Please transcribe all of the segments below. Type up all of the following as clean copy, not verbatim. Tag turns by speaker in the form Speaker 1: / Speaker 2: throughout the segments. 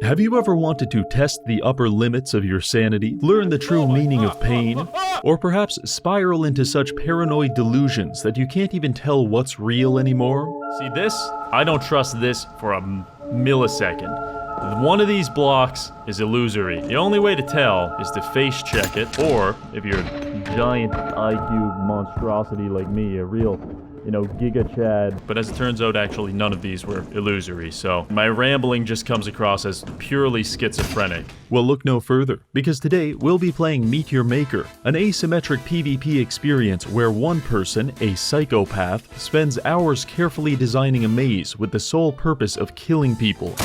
Speaker 1: Have you ever wanted to test the upper limits of your sanity, learn the true meaning of pain, or perhaps spiral into such paranoid delusions that you can't even tell what's real anymore? See this? I don't trust this for a millisecond. One of these blocks is illusory. The only way to tell is to face check it, or if you're a giant IQ monstrosity like me, a real, Giga Chad. But as it turns out, actually none of these were illusory, so my rambling just comes across as purely schizophrenic. Well, look no further, because today we'll be playing Meet Your Maker, an asymmetric PvP experience where one person, a psychopath, spends hours carefully designing a maze with the sole purpose of killing people,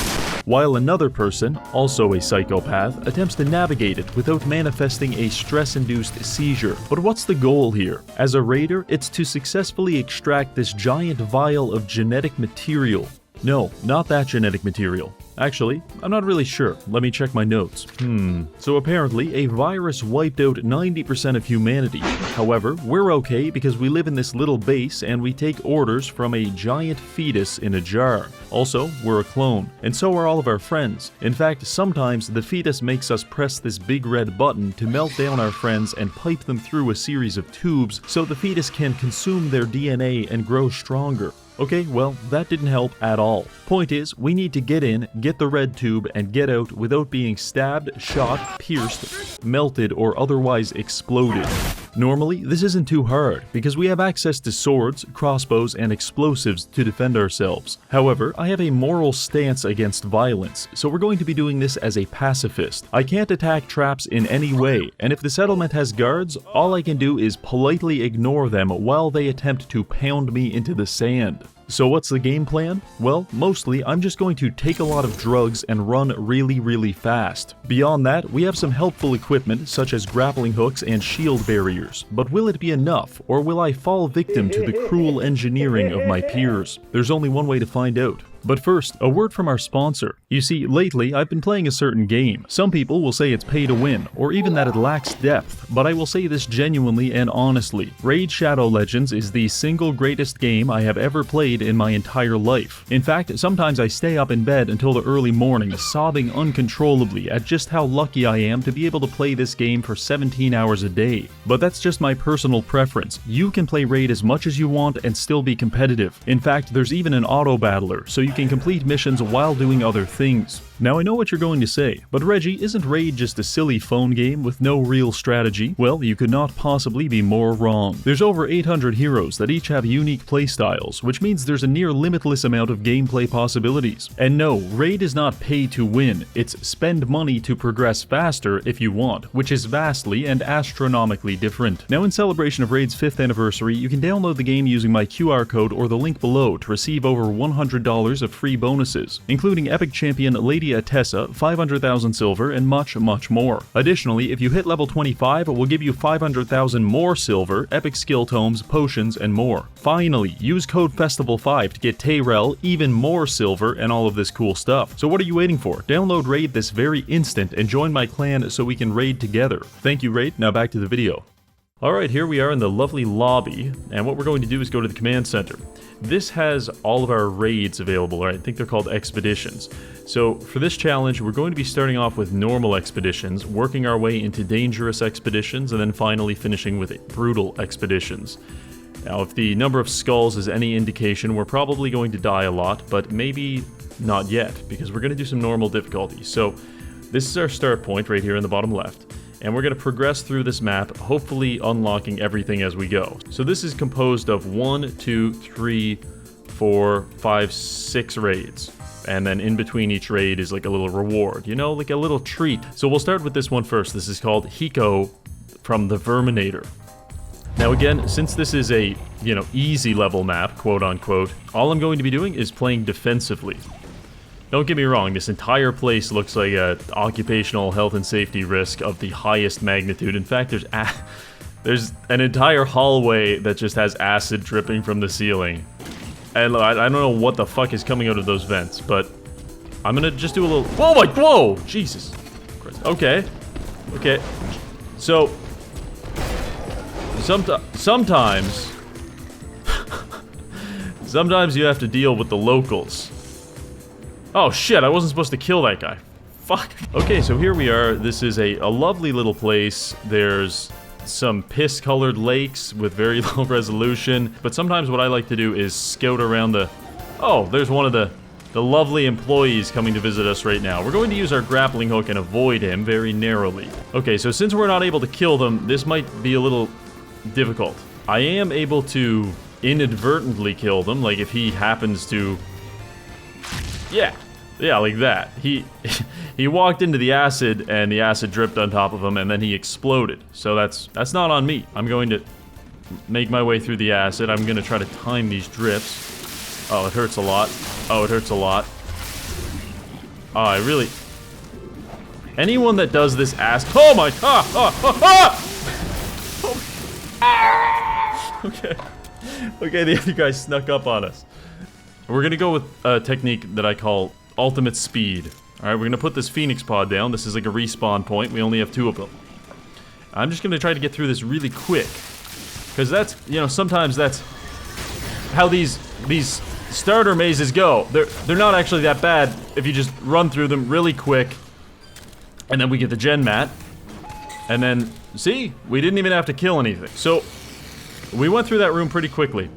Speaker 1: while another person, also a psychopath, attempts to navigate it without manifesting a stress-induced seizure. But what's the goal here? As a raider, it's to successfully extract this giant vial of genetic material. No, not that genetic material. Actually, I'm not really sure. Let me check my notes. So apparently, a virus wiped out 90% of humanity. However, we're okay because we live in this little base and we take orders from a giant fetus in a jar. Also, we're a clone, and so are all of our friends. In fact, sometimes the fetus makes us press this big red button to melt down our friends and pipe them through a series of tubes so the fetus can consume their DNA and grow stronger. Okay, well, that didn't help at all. Point is, we need to get in, get the red tube, and get out without being stabbed, shot, pierced, melted, or otherwise exploded. Normally, this isn't too hard, because we have access to swords, crossbows, and explosives to defend ourselves. However, I have a moral stance against violence, so we're going to be doing this as a pacifist. I can't attack traps in any way, and if the settlement has guards, all I can do is politely ignore them while they attempt to pound me into the sand. So what's the game plan? Well, mostly I'm just going to take a lot of drugs and run really fast. Beyond that, we have some helpful equipment such as grappling hooks and shield barriers. But will it be enough, or will I fall victim to the cruel engineering of my peers? There's only one way to find out. But first, a word from our sponsor. You see, lately I've been playing a certain game. Some people will say it's pay to win, or even that it lacks depth, but I will say this genuinely and honestly. Raid Shadow Legends is the single greatest game I have ever played in my entire life. In fact, sometimes I stay up in bed until the early morning, sobbing uncontrollably at just how lucky I am to be able to play this game for 17 hours a day. But that's just my personal preference. You can play Raid as much as you want and still be competitive. In fact, there's even an auto-battler, so you can complete missions while doing other things. Now I know what you're going to say, but Reggie, isn't Raid just a silly phone game with no real strategy? Well, you could not possibly be more wrong. There's over 800 heroes that each have unique playstyles, which means there's a near limitless amount of gameplay possibilities. And no, Raid is not pay to win, it's spend money to progress faster if you want, which is vastly and astronomically different. Now in celebration of Raid's 5th anniversary, you can download the game using my QR code or the link below to receive over $100 of free bonuses, including Epic Champion Lady Atessa, 500,000 silver, and much more. Additionally, if you hit level 25, we'll give you 500,000 more silver, epic skill tomes, potions, and more. Finally, use code FESTIVAL5 to get Tayrel, even more silver, and all of this cool stuff. So what are you waiting for? Download Raid this very instant and join my clan so we can raid together. Thank you, Raid. Now back to the video. Alright, here we are in the lovely lobby, and what we're going to do is go to the command center. This has all of our raids available, right? I think they're called expeditions. So for this challenge, we're going to be starting off with normal expeditions, working our way into dangerous expeditions, and then finally finishing with brutal expeditions. Now, if the number of skulls is any indication, we're probably going to die a lot, but maybe not yet, because we're going to do some normal difficulty. So this is our start point right here in the bottom left. And we're going to progress through this map, hopefully unlocking everything as we go. So this is composed of 1, 2, 3, 4, 5, 6 raids. And then in between each raid is like a little reward, like a little treat. So we'll start with this one first. This is called Hiko from the Verminator. Now again, since this is a, easy level map, quote unquote, all I'm going to be doing is playing defensively. Don't get me wrong, this entire place looks like an occupational health and safety risk of the highest magnitude. In fact, there's an entire hallway that just has acid dripping from the ceiling. And I don't know what the fuck is coming out of those vents, but I'm gonna just do a little... Whoa! Jesus Christ. Okay. So, sometimes you have to deal with the locals. Oh shit, I wasn't supposed to kill that guy. fuck? Okay, so here we are. This is a lovely little place. There's some piss-colored lakes with very low resolution. But sometimes what I like to do is scout around the... Oh, there's one of the lovely employees coming to visit us right now. We're going to use our grappling hook and avoid him very narrowly. Okay, so since we're not able to kill them, this might be a little difficult. I am able to inadvertently kill them, like if he happens to... Yeah, like that. He walked into the acid, and the acid dripped on top of him, and then he exploded. So that's not on me. I'm going to make my way through the acid. I'm going to try to time these drips. Oh, it hurts a lot. Oh, it hurts a lot. Oh, I really... Anyone that does this Oh my... Okay. Okay, the other guy snuck up on us. We're gonna go with a technique that I call ultimate speed. Alright, we're gonna put this Phoenix pod down. This is like a respawn point. We only have 2 of them. I'm just gonna try to get through this really quick. Because that's, you know, sometimes that's how these starter mazes go. They're not actually that bad if you just run through them really quick. And then we get the gen mat. And then, see? We didn't even have to kill anything. So, we went through that room pretty quickly.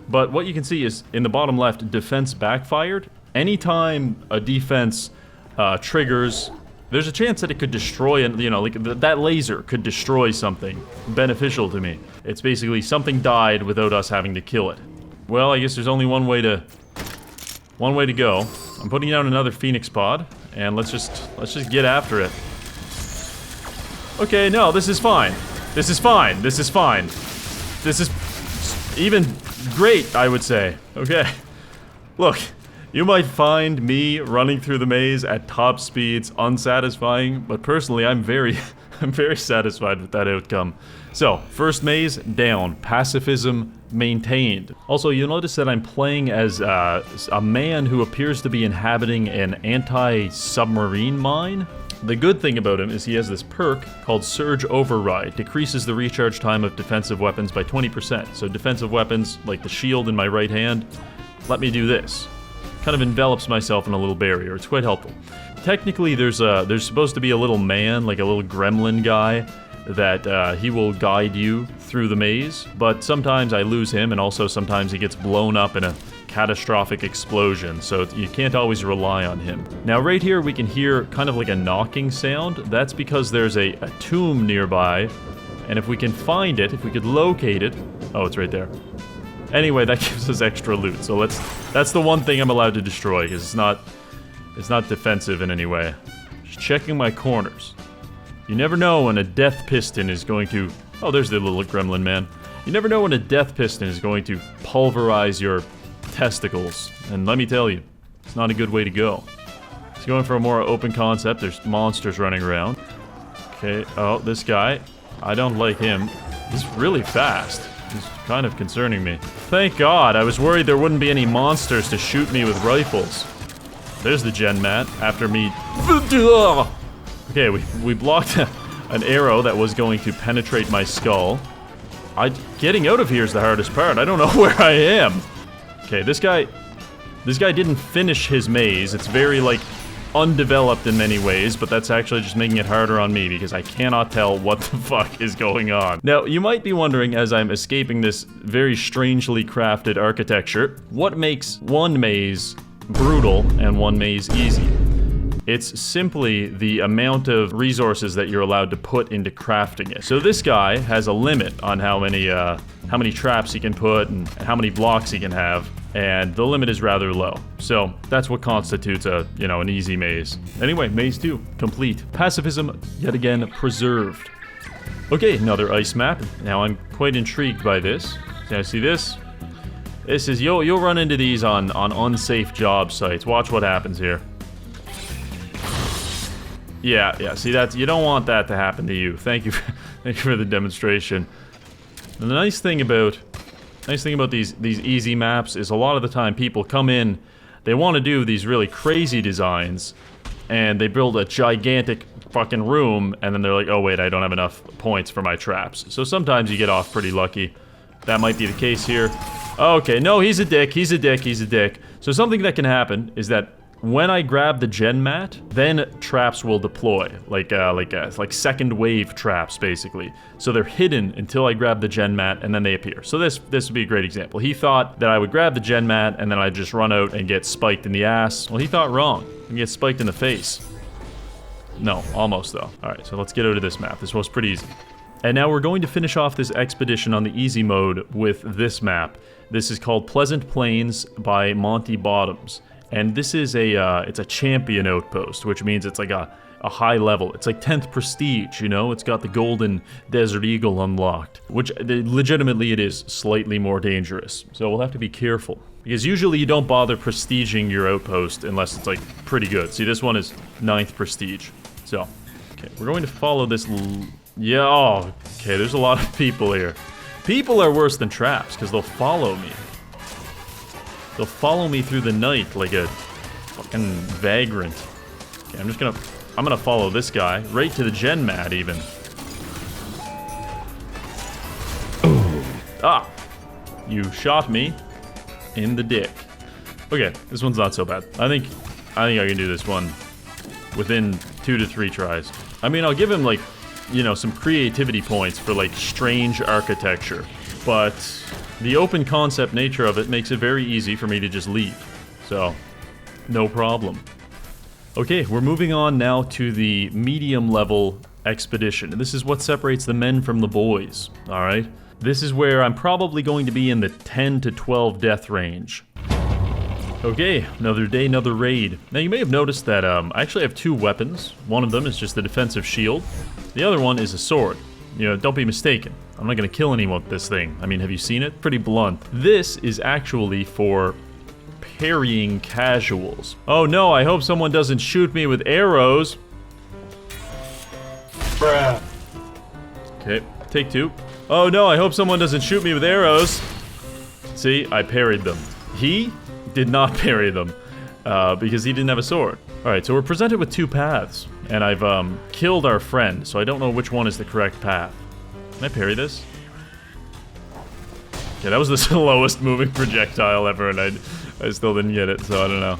Speaker 1: But what you can see is, in the bottom left, defense backfired. Anytime a defense triggers, there's a chance that it could destroy, and you know, like that laser could destroy something beneficial to me. It's basically something died without us having to kill it. Well, I guess there's only one way to go. I'm putting down another Phoenix pod, and let's just get after it. Okay, no, this is fine. This is fine. This is fine. This is even great, I would say. Okay. Look, you might find me running through the maze at top speeds unsatisfying, but personally, I'm very satisfied with that outcome. So, first maze, down. Pacifism maintained. Also, you'll notice that I'm playing as a man who appears to be inhabiting an anti-submarine mine. The good thing about him is he has this perk called Surge Override. Decreases the recharge time of defensive weapons by 20%. So defensive weapons, like the shield in my right hand, let me do this. Kind of envelops myself in a little barrier. It's quite helpful. Technically, there's supposed to be a little man, like a little gremlin guy, that he will guide you through the maze, but sometimes I lose him, and also sometimes he gets blown up in a catastrophic explosion, so you can't always rely on him. Now right here we can hear kind of like a knocking sound. That's because there's a tomb nearby, and if we can find it, if we could locate it... Oh, it's right there. Anyway, that gives us extra loot, so that's the one thing I'm allowed to destroy, because it's not defensive in any way. Just checking my corners. You never know when a death piston is going to... Oh, there's the little gremlin man. You never know when a death piston is going to pulverize your testicles. And let me tell you, it's not a good way to go. It's going for a more open concept. There's monsters running around. Okay, oh, this guy. I don't like him. He's really fast. He's kind of concerning me. Thank God, I was worried there wouldn't be any monsters to shoot me with rifles. There's the gen mat, after me... Okay, we blocked an arrow that was going to penetrate my skull. Getting out of here is the hardest part. I don't know where I am. Okay, this guy didn't finish his maze. It's very, like, undeveloped in many ways, but that's actually just making it harder on me because I cannot tell what the fuck is going on. Now, you might be wondering, as I'm escaping this very strangely crafted architecture, what makes one maze brutal and one maze easy? It's simply the amount of resources that you're allowed to put into crafting it. So this guy has a limit on how many traps he can put and how many blocks he can have, and the limit is rather low. So that's what constitutes an easy maze. Anyway, maze 2, complete. Pacifism, yet again, preserved. Okay, another ice map. Now I'm quite intrigued by this. Can I see this? This is, you'll run into these on unsafe job sites. Watch what happens here. Yeah, see you don't want that to happen to you. Thank you for the demonstration. And the nice thing about these easy maps is a lot of the time people come in, they want to do these really crazy designs, and they build a gigantic fucking room, and then they're like, oh wait, I don't have enough points for my traps. So sometimes you get off pretty lucky. That might be the case here. Okay, no, he's a dick. So something that can happen is that when I grab the gen mat, then traps will deploy, like second wave traps, basically. So they're hidden until I grab the gen mat, and then they appear. So this would be a great example. He thought that I would grab the gen mat, and then I'd just run out and get spiked in the ass. Well, he thought wrong. And get spiked in the face. No, almost though. All right, so let's get out of this map. This was pretty easy. And now we're going to finish off this expedition on the easy mode with this map. This is called Pleasant Plains by Monty Bottoms. And this is it's a champion outpost, which means it's like a high level. It's like 10th prestige, you know? It's got the golden Desert Eagle unlocked, which legitimately it is slightly more dangerous. So we'll have to be careful. Because usually you don't bother prestiging your outpost unless it's like pretty good. See, this one is 9th prestige. So, okay, we're going to follow this yeah, oh, okay, there's a lot of people here. People are worse than traps, because they'll follow me. They'll follow me through the night like a fucking vagrant. Okay, I'm gonna follow this guy, right to the gen mat, even. Ah! You shot me in the dick. Okay, this one's not so bad. I think I can do this one within 2 to 3 tries. I mean, I'll give him, like, you know, some creativity points for, like, strange architecture. But the open concept nature of it makes it very easy for me to just leave. So, no problem. Okay, we're moving on now to the medium level expedition. And this is what separates the men from the boys, alright? This is where I'm probably going to be in the 10 to 12 death range. Okay, another day, another raid. Now you may have noticed that I actually have 2 weapons. One of them is just a defensive shield. The other one is a sword. You know, don't be mistaken. I'm not gonna kill anyone with this thing. I mean, have you seen it? Pretty blunt. This is actually for parrying casuals. Oh no, I hope someone doesn't shoot me with arrows. Bruh. Okay, take 2. Oh no, I hope someone doesn't shoot me with arrows. See, I parried them. He did not parry them, because he didn't have a sword. Alright, so we're presented with 2 paths, and I've killed our friend, so I don't know which one is the correct path. Can I parry this? Okay, that was the slowest moving projectile ever, and I still didn't get it, so I don't know.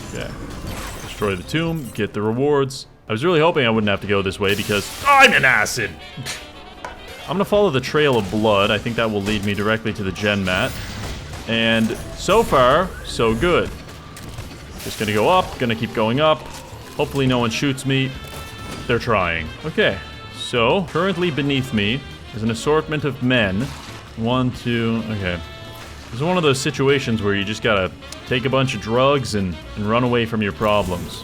Speaker 1: Okay. Destroy the tomb, get the rewards. I was really hoping I wouldn't have to go this way because I'm an acid! I'm gonna follow the trail of blood. I think that will lead me directly to the gen mat. And so far, so good. Just gonna go up, gonna keep going up. Hopefully no one shoots me. They're trying. Okay, so currently beneath me is an assortment of men. 1, 2, okay. This is one of those situations where you just gotta take a bunch of drugs and run away from your problems.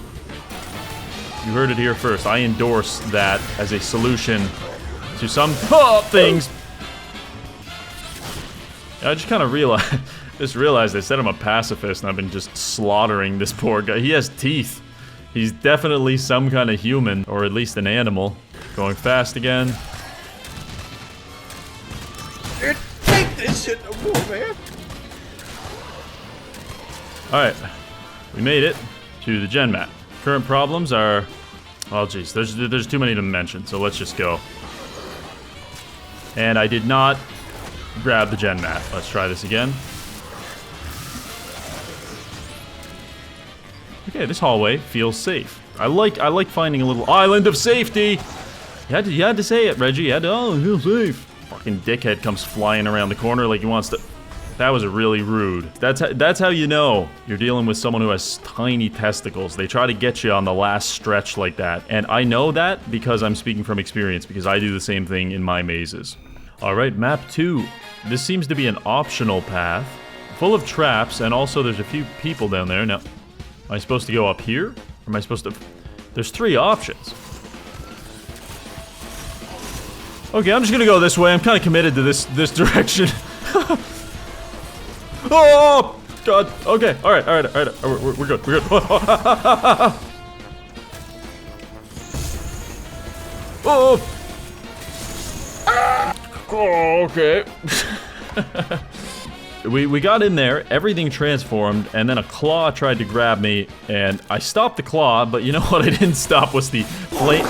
Speaker 1: You heard it here first. I endorse that as a solution to some things. I just kind of realized they said I'm a pacifist and I've been just slaughtering this poor guy. He has teeth. He's definitely some kind of human, or at least an animal. Going fast again.
Speaker 2: Take this shit no more, man.
Speaker 1: Alright. We made it to the gen mat. Current problems are... Oh jeez, there's too many to mention, so let's just go. And I did not grab the gen mat. Let's try this again. Okay, this hallway feels safe. I like finding a little island of safety. You had to say it, Reggie. You had to, oh, it feels safe. Fucking dickhead comes flying around the corner like he wants to... That was really rude. That's how you know you're dealing with someone who has tiny testicles. They try to get you on the last stretch like that. And I know that because I'm speaking from experience, because I do the same thing in my mazes. Alright, map 2. This seems to be an optional path, full of traps, and also there's a few people down there. Now, am I supposed to go up here? Or am I supposed to... There's 3 options. Okay, I'm just gonna go this way. I'm kind of committed to this direction. Oh! God. Okay, alright. We're good. Oh! Oh, okay. We got in there, everything transformed, and then a claw tried to grab me, and I stopped the claw, but you know what I didn't stop was the flame...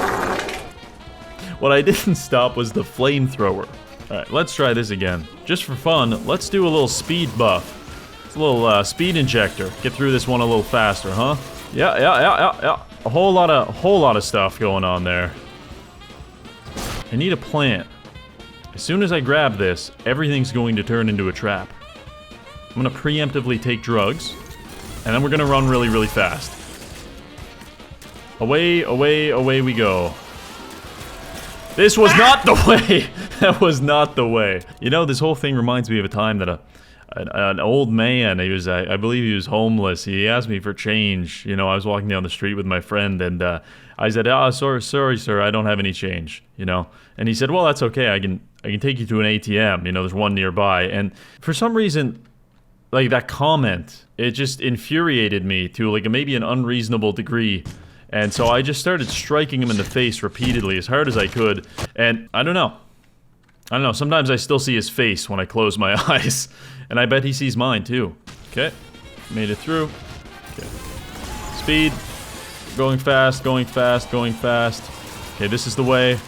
Speaker 1: What I didn't stop was the flamethrower. Alright, let's try this again. Just for fun, let's do a little speed buff. It's a little speed injector. Get through this one a little faster, huh? Yeah. A whole lot of stuff going on there. I need a plan. As soon as I grab this, everything's going to turn into a trap. I'm gonna preemptively take drugs, and then we're gonna run really, really fast. Away we go. This was not the way! That was not the way. You know, this whole thing reminds me of a time that an old man, I believe he was homeless, he asked me for change. You know, I was walking down the street with my friend, and I said, sorry, sir, I don't have any change, you know? And he said, well, that's okay, I can take you to an ATM, you know, there's one nearby. And for some reason, like, that comment, it just infuriated me to, like, maybe an unreasonable degree. And so I just started striking him in the face repeatedly, as hard as I could. And I don't know, sometimes I still see his face when I close my eyes. And I bet he sees mine, too. Okay, made it through. Okay. Speed. Going fast. Okay, this is the way.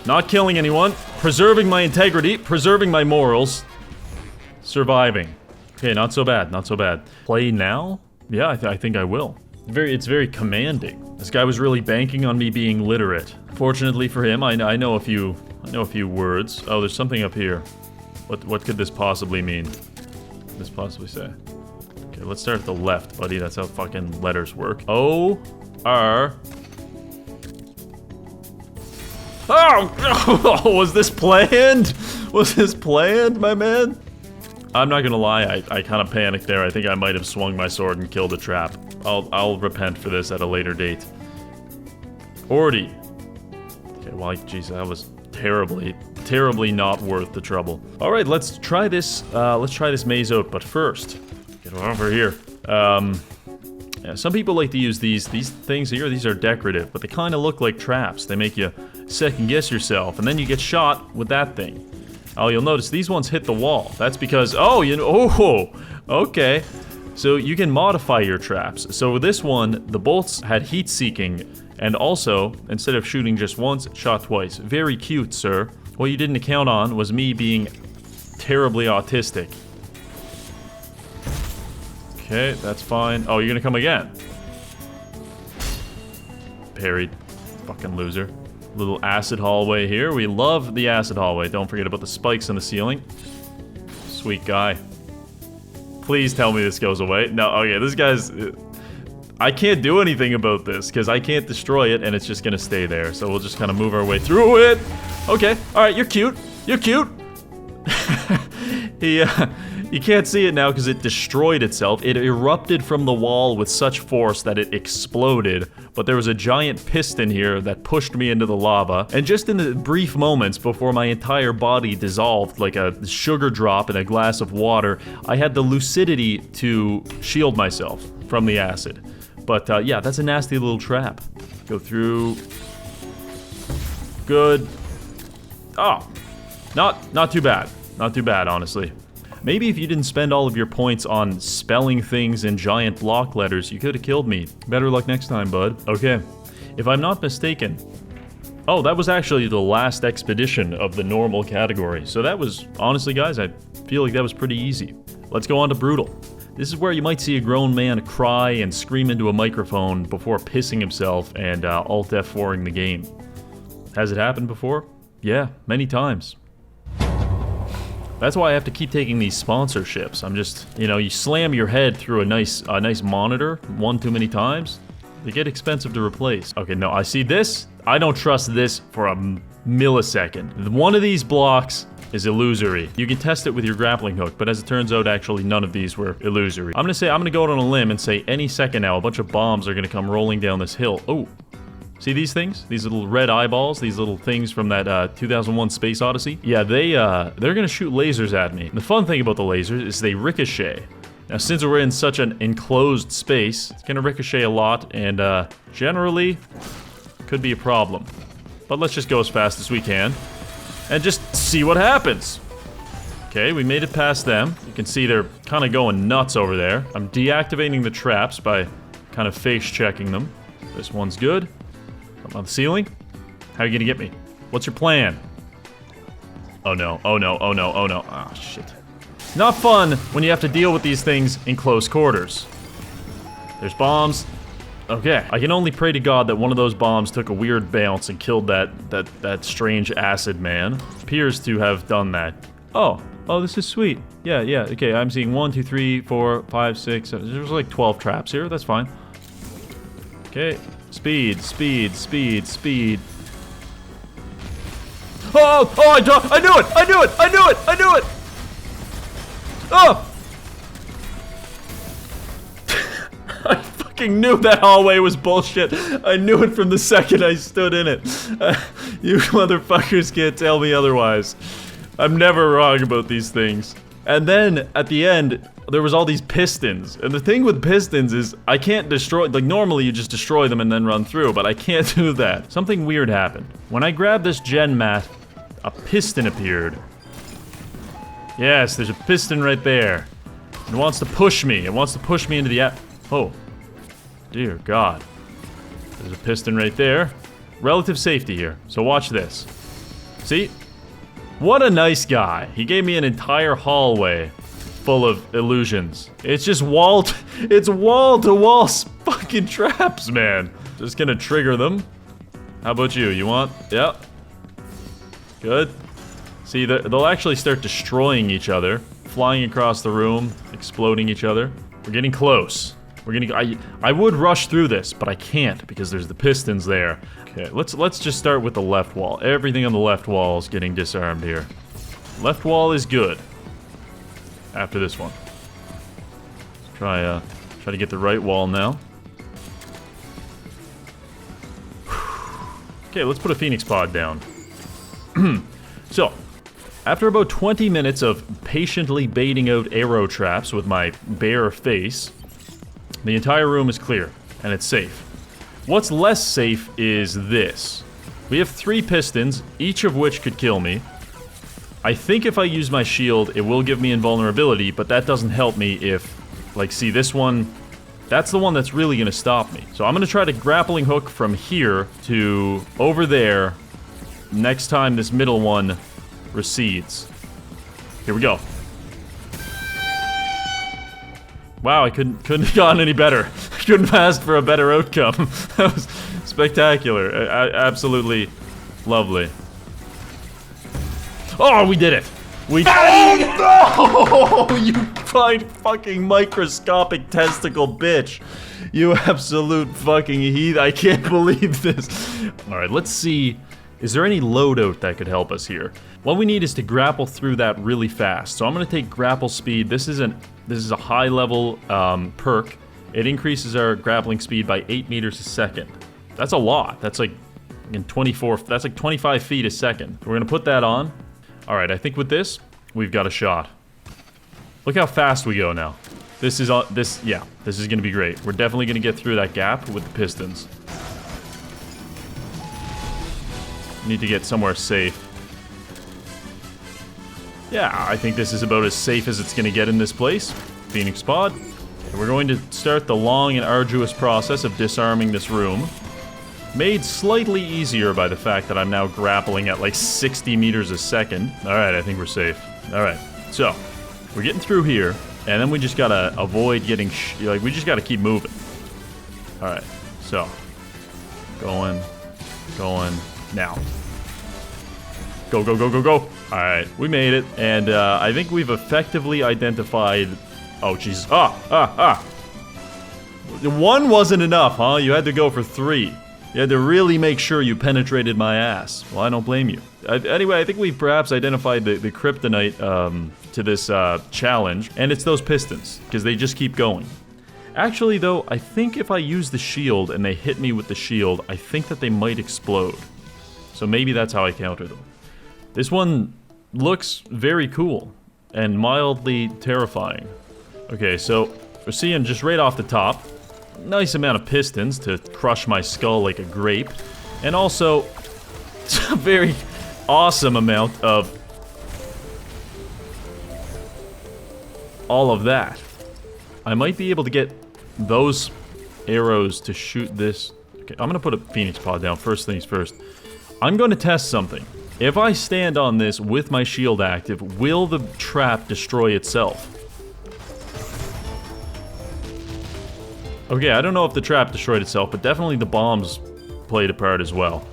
Speaker 1: Not killing anyone. Preserving my integrity. Preserving my morals. Surviving. Okay, not so bad. Play now? Yeah, I think I will. It's very commanding. This guy was really banking on me being literate. Fortunately for him, I know a few words. Oh, there's something up here. What could this possibly mean? What could this possibly say? Okay, let's start at the left, buddy. That's how fucking letters work. O-R... Oh! Was this planned? Was this planned, my man? I'm not gonna lie, I kind of panicked there. I think I might have swung my sword and killed the trap. I'll repent for this at a later date. Orty. Okay, well, jeez, that was terribly not worth the trouble. All right, let's try this maze out, but first, get over here. Yeah, some people like to use these things here. These are decorative, but they kind of look like traps. They make you second guess yourself, and then you get shot with that thing. Oh, you'll notice these ones hit the wall. That's because, okay. So you can modify your traps. So with this one, the bolts had heat seeking, and also, instead of shooting just once, it shot twice. Very cute, sir. What you didn't account on was me being terribly autistic. Okay, that's fine. Oh, you're gonna come again. Parried. Fucking loser. Little acid hallway here. We love the acid hallway. Don't forget about the spikes in the ceiling. Sweet guy. Please tell me this goes away. No, okay, this guy's... I can't do anything about this, because I can't destroy it, and it's just gonna stay there. So we'll just kind of move our way through it. Okay, alright, you're cute. You're cute. You can't see it now because it destroyed itself. It erupted from the wall with such force that it exploded, but there was a giant piston here that pushed me into the lava, and just in the brief moments before my entire body dissolved like a sugar drop in a glass of water, I had the lucidity to shield myself from the acid. But yeah, that's a nasty little trap. Go through. Good. Oh, not too bad. Not too bad, honestly. Maybe if you didn't spend all of your points on spelling things in giant block letters, you could have killed me. Better luck next time, bud. Okay, if I'm not mistaken... Oh, that was actually the last expedition of the normal category. So that was, honestly guys, I feel like that was pretty easy. Let's go on to brutal. This is where you might see a grown man cry and scream into a microphone before pissing himself and Alt F4ing the game. Has it happened before? Yeah, many times. That's why I have to keep taking these sponsorships. I'm just, you know, you slam your head through a nice monitor one too many times, they get expensive to replace. Okay, no, I see this. I don't trust this for a millisecond. One of these blocks is illusory. You can test it with your grappling hook, but as it turns out, actually none of these were illusory. I'm gonna go out on a limb and say any second now, a bunch of bombs are gonna come rolling down this hill. Oh. See these things? These little red eyeballs? These little things from that 2001 Space Odyssey? Yeah, they're gonna shoot lasers at me. The fun thing about the lasers is they ricochet. Now, since we're in such an enclosed space, it's gonna ricochet a lot, and generally, could be a problem. But let's just go as fast as we can, and just see what happens. Okay, we made it past them. You can see they're kind of going nuts over there. I'm deactivating the traps by kind of face checking them. This one's good. Up on the ceiling? How are you gonna get me? What's your plan? Oh no, oh no, oh no, oh no. Ah, shit. Not fun when you have to deal with these things in close quarters. There's bombs. Okay, I can only pray to God that one of those bombs took a weird bounce and killed that strange acid man. Appears to have done that. Oh, this is sweet. Yeah, okay, I'm seeing 1, 2, 3, 4, 5, 6, 7. There's like 12 traps here, that's fine. Okay, speed. Oh, I knew it! Oh! I fucking knew that hallway was bullshit. I knew it from the second I stood in it. You motherfuckers can't tell me otherwise. I'm never wrong about these things. And then, at the end, there was all these pistons. And the thing with pistons is, I can't destroy... Like, normally you just destroy them and then run through, but I can't do that. Something weird happened. When I grabbed this gen mat, a piston appeared. Yes, there's a piston right there. It wants to push me. It wants to push me into the Oh. Dear God. There's a piston right there. Relative safety here. So watch this. See? What a nice guy. He gave me an entire hallway full of illusions. It's just it's wall-to-wall fucking traps, man. Just gonna trigger them. How about you? You want? Yep. Good. See, they'll actually start destroying each other, flying across the room, exploding each other. We're getting close. I would rush through this, but I can't because there's the pistons there. Okay, let's just start with the left wall. Everything on the left wall is getting disarmed here. Left wall is good. After this one. Let's try to get the right wall now. Okay, let's put a Phoenix pod down. So, after about 20 minutes of patiently baiting out arrow traps with my bare face, the entire room is clear, and it's safe. What's less safe is this. We have 3 pistons, each of which could kill me. I think if I use my shield, it will give me invulnerability, but that doesn't help me if... Like, see, this one... That's the one that's really gonna stop me. So I'm gonna try to grappling hook from here to over there next time this middle one recedes. Here we go. Wow, I couldn't have gotten any better. I couldn't have asked for a better outcome. That was spectacular. Absolutely lovely. Oh, we did it! We did it! Oh no! You fucking microscopic testicle bitch. You absolute fucking heathen. I can't believe this. Alright, let's see. Is there any loadout that could help us here? What we need is to grapple through that really fast. So I'm gonna take grapple speed. This is a high level perk. It increases our grappling speed by 8 meters a second. That's a lot. That's like in 24. That's like 25 feet a second. We're gonna put that on. All right. I think with this, we've got a shot. Look how fast we go now. This is gonna be great. We're definitely gonna get through that gap with the pistons. Need to get somewhere safe. Yeah, I think this is about as safe as it's gonna get in this place. Phoenix pod. And we're going to start the long and arduous process of disarming this room. Made slightly easier by the fact that I'm now grappling at like 60 meters a second. Alright, I think we're safe. Alright, so, we're getting through here, and then we just gotta avoid getting we just gotta keep moving. Alright, so, going, now. Go, go, go, go, go. Alright, we made it, and I think we've effectively identified... Oh, Jesus. One wasn't enough, huh? You had to go for 3. You had to really make sure you penetrated my ass. Well, I don't blame you. Anyway, I think we perhaps identified the kryptonite to this challenge, and it's those pistons, because they just keep going. Actually, though, I think if I use the shield and they hit me with the shield, I think that they might explode. So maybe that's how I counter them. This one looks very cool and mildly terrifying. Okay, so we're seeing just right off the top, nice amount of pistons to crush my skull like a grape, and also a very awesome amount of all of that. I might be able to get those arrows to shoot this. Okay, I'm gonna put a Phoenix pod down. First things first. I'm going to test something. If I stand on this with my shield active, will the trap destroy itself? Okay, I don't know if the trap destroyed itself, but definitely the bombs played a part as well.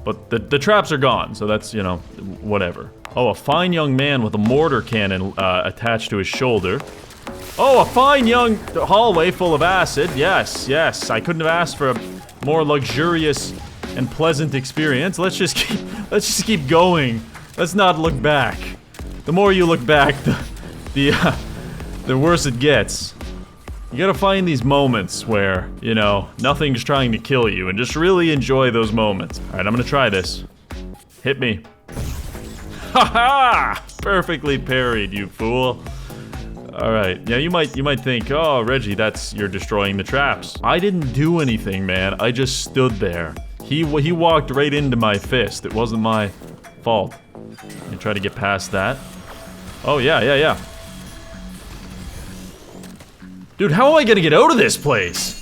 Speaker 1: But the traps are gone, so that's, you know, whatever. Oh, a fine young man with a mortar cannon attached to his shoulder. Oh, a fine young hallway full of acid. Yes, yes. I couldn't have asked for a more luxurious and pleasant experience. Let's just keep going. Let's not look back. The more you look back, the worse it gets. You gotta find these moments where, you know, nothing's trying to kill you, and just really enjoy those moments. Alright, I'm gonna try this. Hit me. Haha! Perfectly parried, you fool. Alright, yeah, you might think, oh, Reggie, you're destroying the traps. I didn't do anything, man. I just stood there. He walked right into my fist. It wasn't my fault. You try to get past that. Oh, yeah. Dude, how am I gonna get out of this place?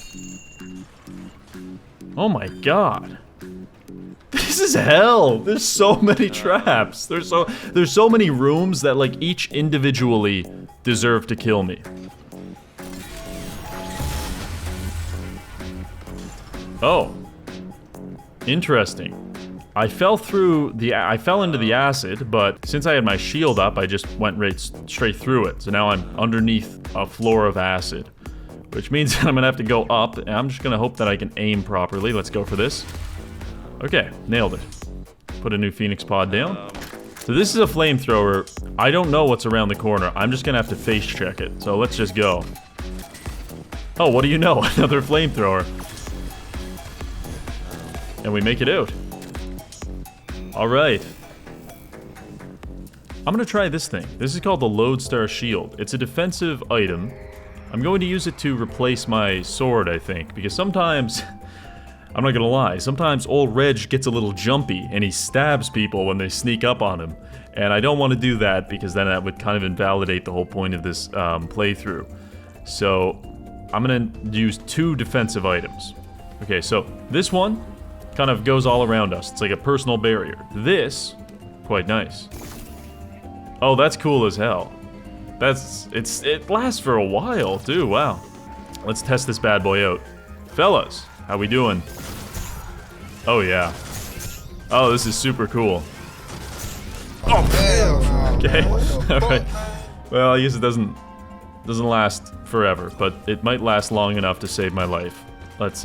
Speaker 1: Oh my god. This is hell. There's so many traps. There's so many rooms that, like, each individually deserve to kill me. Oh. Interesting. I fell into the acid, but since I had my shield up, I just went straight through it. So now I'm underneath a floor of acid, which means I'm gonna have to go up, and I'm just gonna hope that I can aim properly. Let's go for this. Okay, nailed it. Put a new Phoenix pod down. So this is a flamethrower. I don't know what's around the corner. I'm just gonna have to face check it. So let's just go. Oh, what do you know? Another flamethrower. And we make it out. Alright. I'm gonna try this thing. This is called the Lodestar Shield. It's a defensive item. I'm going to use it to replace my sword, I think, because sometimes, I'm not gonna lie, sometimes old Reg gets a little jumpy and he stabs people when they sneak up on him. And I don't want to do that because then that would kind of invalidate the whole point of this playthrough. So, I'm gonna use 2 defensive items. Okay, so this one kind of goes all around us. It's like a personal barrier. This, quite nice. Oh, that's cool as hell. It lasts for a while, too, wow. Let's test this bad boy out. Fellas, how we doing? Oh, yeah. Oh, this is super cool. Oh, okay, alright. Well, I guess it doesn't last forever, but it might last long enough to save my life. Let's,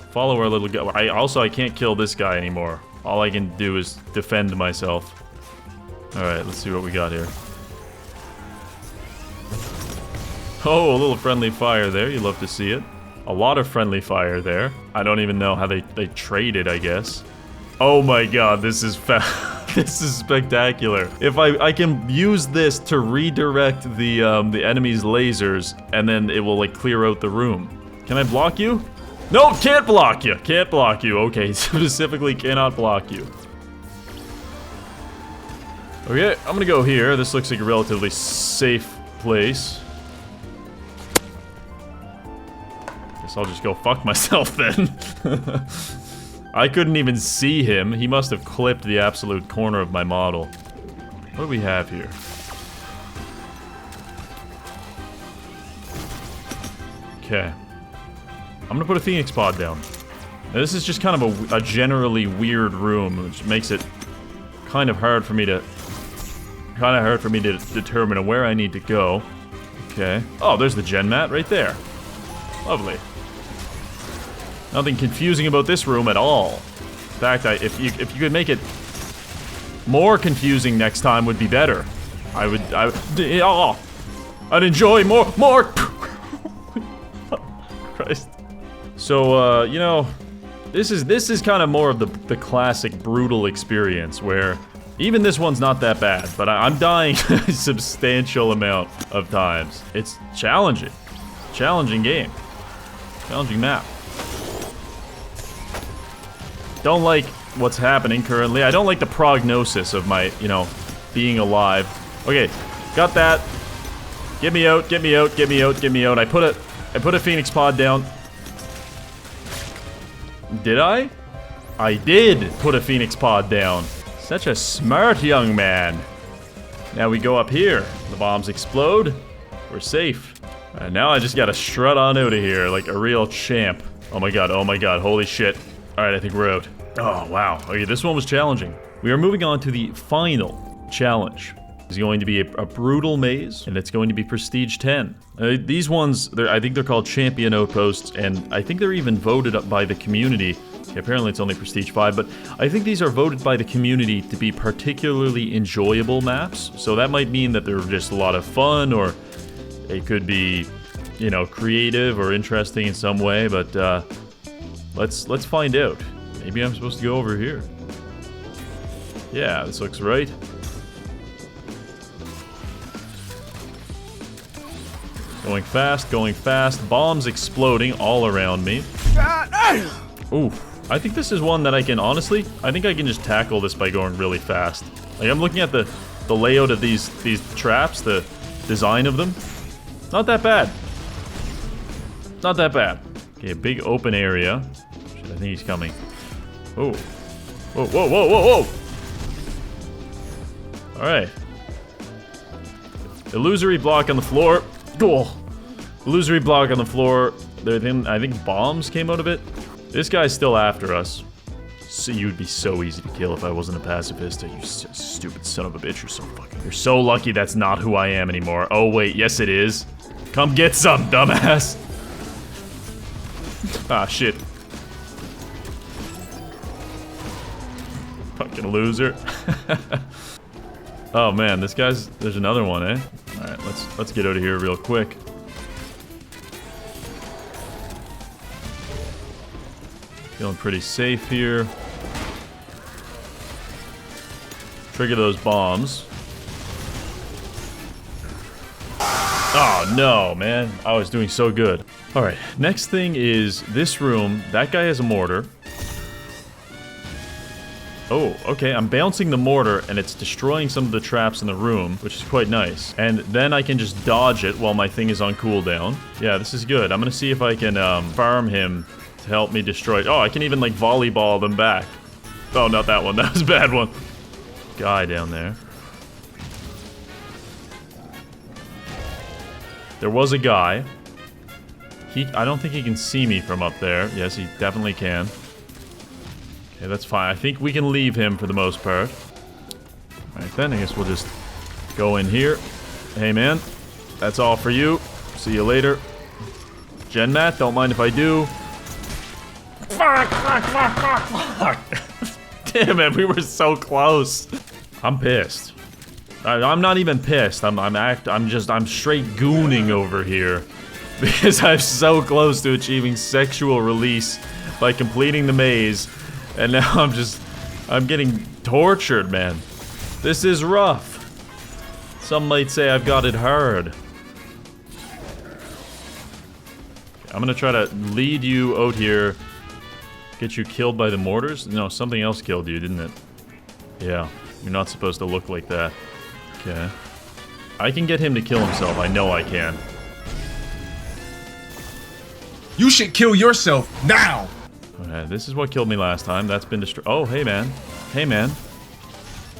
Speaker 1: follow our little guy. I can't kill this guy anymore. All I can do is defend myself. Alright, let's see what we got here. Oh, a little friendly fire there. You love to see it. A lot of friendly fire there. I don't even know how they traded, I guess. Oh my god, this is this is spectacular. If I can use this to redirect the enemy's lasers, and then it will, like, clear out the room. Can I block you? No, can't block you. Can't block you. Okay, specifically cannot block you. Okay, I'm gonna go here. This looks like a relatively safe place. Guess I'll just go fuck myself then. I couldn't even see him. He must have clipped the absolute corner of my model. What do we have here? Okay. I'm gonna put a Phoenix pod down. Now, this is just kind of a generally weird room, which makes it kind of hard for me to determine where I need to go. Okay. Oh, there's the gen mat right there. Lovely. Nothing confusing about this room at all. In fact, if you could make it more confusing next time, would be better. I'd enjoy more. Christ. So, you know, this is kind of more of the classic brutal experience where even this one's not that bad, but I'm dying a substantial amount of times. It's challenging. Challenging game. Challenging map. Don't like what's happening currently. I don't like the prognosis of my, you know, being alive. Okay, got that. Get me out, get me out, get me out, get me out. I put a Phoenix pod down. Did I? I did put a Phoenix pod down. Such a smart young man. Now we go up here. The bombs explode. We're safe. And now I just gotta strut on out of here like a real champ. Oh my god, holy shit. Alright, I think we're out. Oh, wow. Okay, this one was challenging. We are moving on to the final challenge. It's going to be a brutal maze, and it's going to be Prestige 10. These ones, I think they're called Champion Outposts, and I think they're even voted up by the community. Okay, apparently it's only Prestige 5, but I think these are voted by the community to be particularly enjoyable maps. So that might mean that they're just a lot of fun, or it could be, you know, creative or interesting in some way, but let's find out. Maybe I'm supposed to go over here. Yeah, this looks right. Going fast, bombs exploding all around me. Ooh, I think this is one that I can, honestly, I think I can just tackle this by going really fast. Like, I'm looking at the layout of these traps, the design of them. Not that bad. Not that bad. Okay, a big open area. Shit, I think he's coming. Oh. Whoa, whoa, whoa, whoa, whoa! Alright. Illusory block on the floor. Oh. Illusory block on the floor. I think bombs came out of it. This guy's still after us. So you'd be so easy to kill if I wasn't a pacifist. You stupid son of a bitch. You're so lucky that's not who I am anymore. Oh wait, yes it is. Come get some, dumbass. Ah, shit. Fucking loser. Oh man, there's another one, eh? Alright, let's get out of here real quick. Feeling pretty safe here. Trigger those bombs. Oh no, man. I was doing so good. Alright, next thing is this room. That guy has a mortar. Oh, okay, I'm bouncing the mortar and it's destroying some of the traps in the room, which is quite nice. And then I can just dodge it while my thing is on cooldown. Yeah, this is good. I'm gonna see if I can farm him to help me destroy it. Oh, I can even like volleyball them back. Oh, not that one. That was a bad one. Guy down there. There was a guy. I don't think he can see me from up there. Yes, he definitely can. Okay, that's fine. I think we can leave him for the most part. Alright then, I guess we'll just go in here. Hey man, that's all for you. See you later. Gen Mat, don't mind if I do. Fuck. Damn it, we were so close. I'm pissed. I'm not even pissed. I'm straight gooning over here. Because I'm so close to achieving sexual release by completing the maze. And now I'm getting tortured, man. This is rough. Some might say I've got it hard. I'm gonna try to lead you out here. Get you killed by the mortars? No, something else killed you, didn't it? Yeah, you're not supposed to look like that. Okay. I can get him to kill himself, I know I can.
Speaker 2: You should kill yourself now!
Speaker 1: Okay, this is what killed me last time. That's been destroyed. Oh, hey man. Hey man.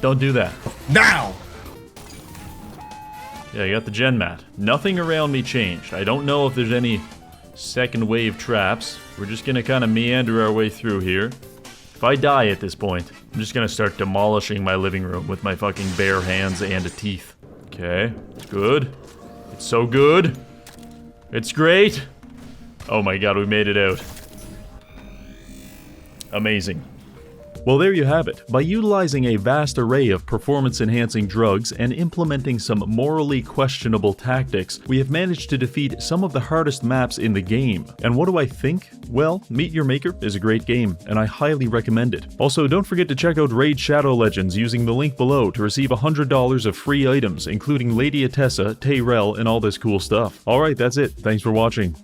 Speaker 1: Don't do that.
Speaker 2: Now!
Speaker 1: Yeah, you got the gen mat. Nothing around me changed. I don't know if there's any second wave traps. We're just gonna kind of meander our way through here. If I die at this point, I'm just gonna start demolishing my living room with my fucking bare hands and teeth. Okay, it's good. It's so good. It's great. Oh my god, we made it out. Amazing. Well, there you have it. By utilizing a vast array of performance-enhancing drugs and implementing some morally questionable tactics, we have managed to defeat some of the hardest maps in the game. And what do I think? Well, Meet Your Maker is a great game, and I highly recommend it. Also, don't forget to check out Raid Shadow Legends using the link below to receive $100 of free items, including Lady Atessa, Tayrell, and all this cool stuff. Alright, that's it. Thanks for watching.